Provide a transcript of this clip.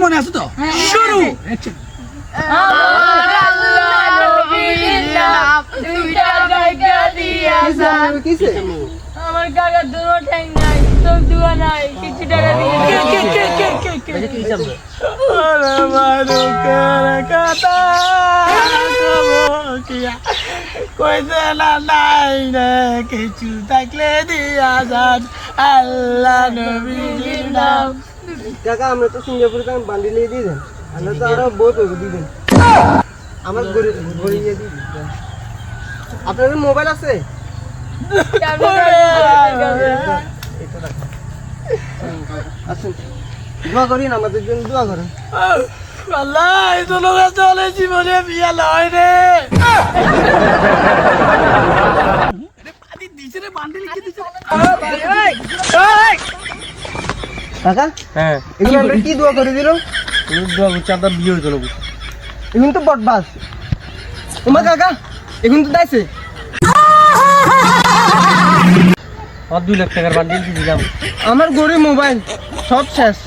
মনে আছে তো শুরু আমার আল্লাহ নবীর নাম দুইটা জায়গা দিয়া যান কিসে আমার কাকা দুটো ঠ্যাং নাই চোখ দুয়া নাই কিছু টাকা দিয়ে কি জানবো ওরে মারুকের কথা কিয়া কইছে না নাই রে কিছু থাকলে দিয়া যান আল্লাহ নবীর নাম কাকা আমরা তো সিঙ্গাপুরে তো বান্ডিলে দিয়ে দেন আমরা তো আরো বহুত দিয়ে দেন আমার গড়ি দিয়ে দিন আপনাদের মোবাইল আছে আসুন দোয়া করেন আমাদের জন্য দোয়া করেন আল্লাহ এই তো লোক চলে জীবনে বিয়া লয় রে কাকা হ্যাঁ এগুলো আমরা কি দোয়া করে দিল দোয়া করছি আপনার বিয়ে হয়ে গেল এখন তো বটবাস তোমার কাকা এখন তো দাইছে আর 2 লাখ টাকার বান্ডিল দিলাম আমার গড়ি মোবাইল সব শেষ